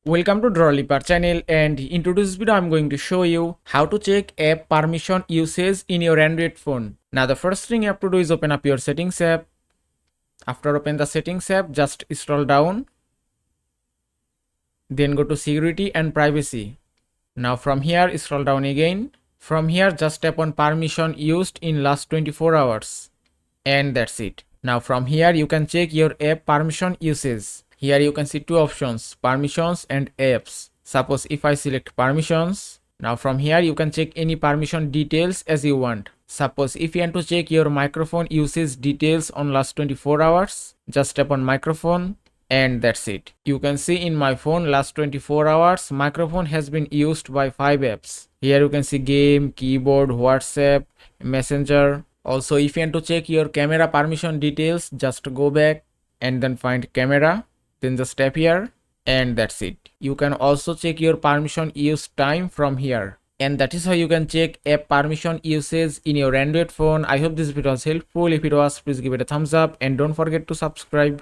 Welcome to Drawliper channel, and in today's video I'm going to show you how to check app permission usage in your Android phone. Now the first thing you have to do is open up your settings app. After open the settings app, just scroll down, then go to security and privacy. Now from here scroll down again. From here just tap on permission used in last 24 hours, and that's it. Now from here you can check your app permission usage. Here you can see two options, permissions and apps. Suppose if I select permissions, now from here you can check any permission details as you want. Suppose if you want to check your microphone usage details on last 24 hours, just tap on microphone, and that's it. You can see in my phone last 24 hours microphone has been used by 5 apps. Here you can see game, keyboard, WhatsApp, Messenger. Also if you want to check your camera permission details, just go back and then find camera, then just tap here, and that's it. You can also check your permission use time from here. And that is how you can check app permission usage in your Android phone. I hope this video was helpful. If it was, please give it a thumbs up and don't forget to subscribe.